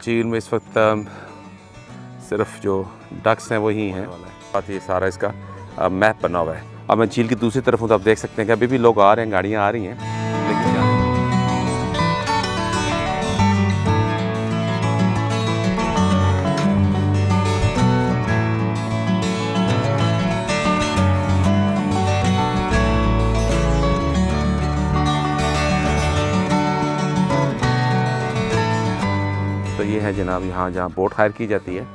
झील में इस वक्त सिर्फ जो डक्स हैं वही हैं। बात ये सारा इसका मैप बना हुआ है। अब मैं झील की दूसरी तरफ हूँ तो आप देख सकते हैं कि अभी भी लोग आ रहे हैं, गाड़ियाँ आ रही हैं, लेकिन तो ये है जनाब यहाँ जहाँ बोट हायर की जाती है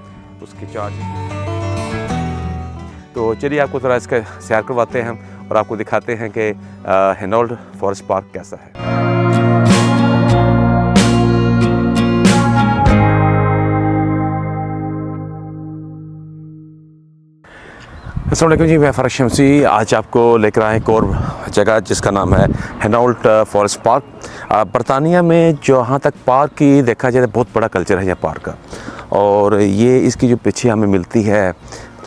उसके चार्ज। तो चलिए आपको थोड़ा इसका सैर करवाते हैं और आपको दिखाते हैं कि हेनोल्ड फॉरेस्ट पार्क कैसा है। अस्सलाम वालेकुम जी, मैं फ़ारिक शमसी आज आपको लेकर आए एक और जगह जिसका नाम है हेनोल्ड फॉरेस्ट पार्क। बरतानिया में जहाँ तक पार्क की देखा जाए बहुत बड़ा कल्चर है यहाँ पार्क का, और ये इसकी जो पीछे हमें मिलती है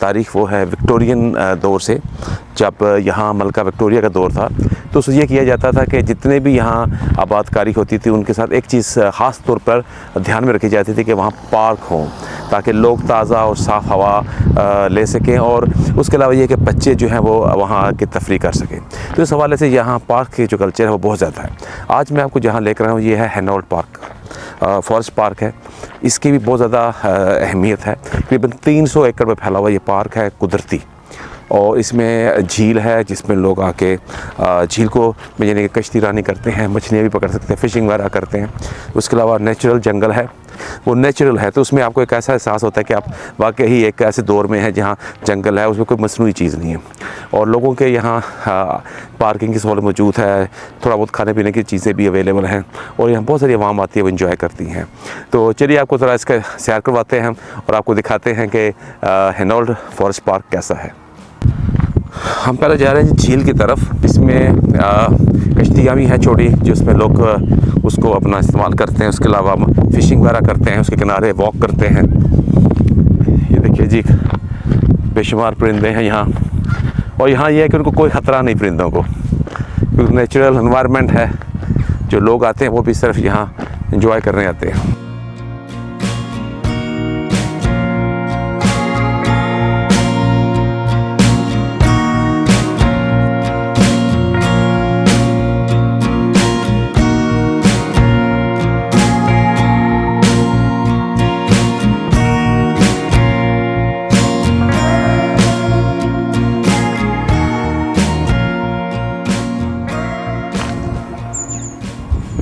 तारीख़ वो है विक्टोरियन दौर से। जब यहाँ मलका विक्टोरिया का दौर था तो उससे ये किया जाता था कि जितने भी यहाँ आबादकारी होती थी उनके साथ एक चीज़ ख़ास तौर पर ध्यान में रखी जाती थी कि वहाँ पार्क हों ताकि लोग ताज़ा और साफ़ हवा ले सकें, और उसके अलावा ये कि बच्चे जो हैं वो वहाँ आके तफरीह कर सकें। तो इस हवाले से यहाँ पार्क के जो कल्चर है वो बहुत ज़्यादा है। आज मैं आपको जहाँ लेकर आया हूँ ये है हेनोल्ड पार्क, फॉरेस्ट पार्क है। इसकी भी बहुत ज़्यादा अहमियत है। तकरीबन 300 एकड़ में फैला हुआ ये पार्क है कुदरती, और इसमें झील है जिसमें लोग आके झील को यानी कि कश्ती रानी करते हैं, मछलियाँ भी पकड़ सकते हैं, फ़िशिंग वगैरह करते हैं। उसके अलावा नेचुरल जंगल है, वो नेचुरल है तो उसमें आपको एक ऐसा एहसास होता है कि आप वाकई ही एक ऐसे दौर में हैं जहाँ जंगल है, उसमें कोई मसनूई चीज़ नहीं है। और लोगों के यहाँ पार्किंग की सहूलत मौजूद है, थोड़ा बहुत खाने पीने की चीज़ें भी अवेलेबल हैं, और यहाँ बहुत सारी आवाम आती है वो इन्जॉय करती हैं। तो चलिए आपको थोड़ा इसका सैर करवाते हैं और आपको दिखाते हैं कि हेनोल्ड फॉरेस्ट पार्क कैसा है। हम पहले जा रहे हैं झील की तरफ। इसमें कश्तियाँ भी हैं छोटी जिसमें लोग उसको अपना इस्तेमाल करते हैं। उसके अलावा फ़िशिंग वगैरह करते हैं, उसके किनारे वॉक करते हैं। ये देखिए जी, बेशुमार परिंदे हैं यहाँ, और यहाँ ये है कि उनको कोई ख़तरा नहीं परिंदों को, क्योंकि नेचुरल एनवायरनमेंट है। जो लोग आते हैं वो भी सिर्फ यहाँ एंजॉय करने आते हैं।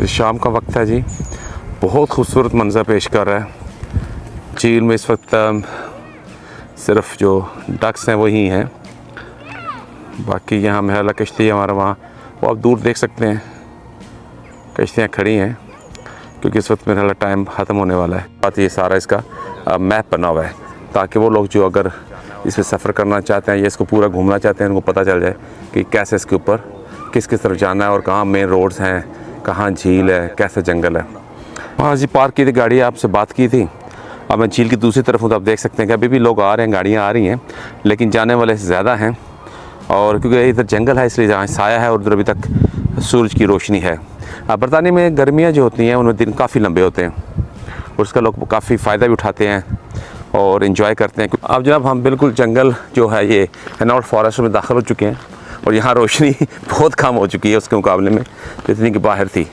शाम का वक्त है जी, बहुत खूबसूरत मंज़र पेश कर रहा है। झील में इस वक्त सिर्फ जो डक्स हैं वही हैं, बाकी यहाँ महला कश्ती हमारा वहाँ वो आप दूर देख सकते हैं कश्तियाँ खड़ी हैं, क्योंकि इस वक्त मेरा टाइम ख़त्म होने वाला है। बात ये सारा इसका मैप बना हुआ है ताकि वो लोग जो अगर इसमें सफ़र करना चाहते हैं या इसको पूरा घूमना चाहते हैं उनको पता चल जाए कि कैसे इसके ऊपर किस किस तरफ जाना है और कहाँ मेन रोड्स हैं, कहाँ झील है, कैसे जंगल है। वहाँ जी पार्क की थी गाड़ी, आपसे बात की थी। अब मैं झील की दूसरी तरफ हूँ तो आप देख सकते हैं कि अभी भी लोग आ रहे हैं, गाड़ियाँ आ रही हैं, लेकिन जाने वाले ज़्यादा हैं। और क्योंकि इधर जंगल है इसलिए जहाँ साया है और उधर अभी तक सूरज की रोशनी है। अब बरतानिया में गर्मियाँ जो होती हैं उनमें दिन काफ़ी लंबे होते हैं और उसका लोग काफ़ी फ़ायदा भी उठाते हैं और इन्जॉय करते हैं। अब जनाब हम बिल्कुल जंगल जो है ये हेनोल्ड फॉरेस्ट में दाखिल हो चुके हैं, और यहाँ रोशनी बहुत कम हो चुकी है उसके मुकाबले में जितनी कि बाहर थी,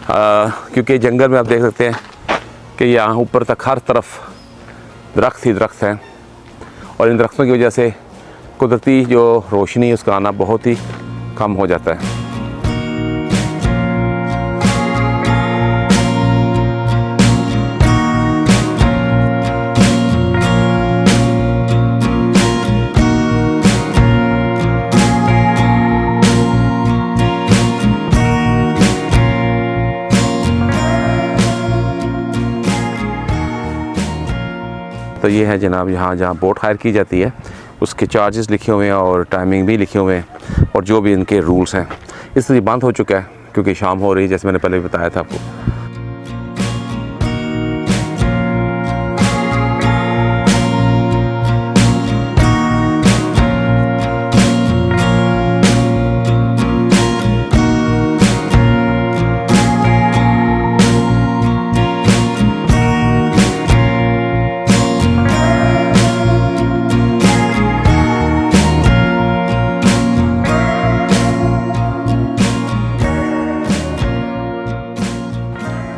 क्योंकि जंगल में आप देख सकते हैं कि यहाँ ऊपर तक हर तरफ दरख्त ही दरख्त हैं, और इन दरख्तों की वजह से कुदरती जो रोशनी उसका आना बहुत ही कम हो जाता है। तो ये है जनाब यहाँ जहाँ बोट हायर की जाती है उसके चार्जेस लिखे हुए हैं और टाइमिंग भी लिखे हुए हैं, और जो भी इनके रूल्स हैं। इसलिए बंद हो चुका है क्योंकि शाम हो रही है, जैसे मैंने पहले बताया था आपको।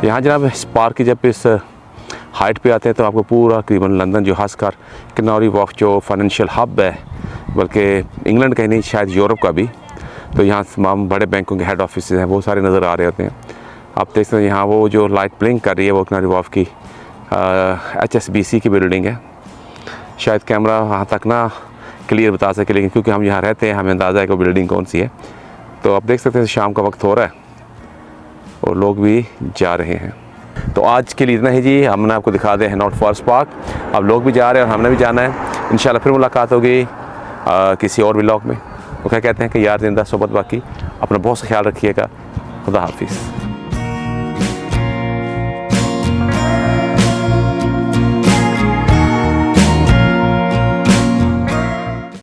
यहाँ जनाब इस पार्क की जब इस हाइट पे आते हैं तो आपको पूरा तकरीबन लंदन जो खासकर कैनारी वॉक जो फाइनेंशियल हब है, बल्कि इंग्लैंड का ही नहीं शायद यूरोप का भी, तो यहाँ तमाम बड़े बैंकों के हेड ऑफिस हैं वो सारे नज़र आ रहे होते हैं। आप देख सकते हैं यहाँ वो जो लाइट ब्लिंक कर रही है वो कैनारी वॉक की HSBC की बिल्डिंग है। शायद कैमरा वहाँ तक ना क्लियर बता सके, लेकिन क्योंकि हम यहाँ रहते हैं हमें अंदाज़ा है कि बिल्डिंग कौन सी है। तो आप देख सकते हैं शाम का वक्त हो रहा है और लोग भी जा रहे हैं। तो आज के लिए इतना ही जी, हमने आपको दिखा दें हैनॉल्ट फॉरेस्ट पार्क। अब लोग भी जा रहे हैं और हमने भी जाना है। इंशाल्लाह फिर मुलाकात होगी किसी और व्लॉग में। वो क्या कहते हैं कि यार जिंदा सोबत बाकी। अपना बहुत सा ख्याल रखिएगा। खुदा हाफिज़।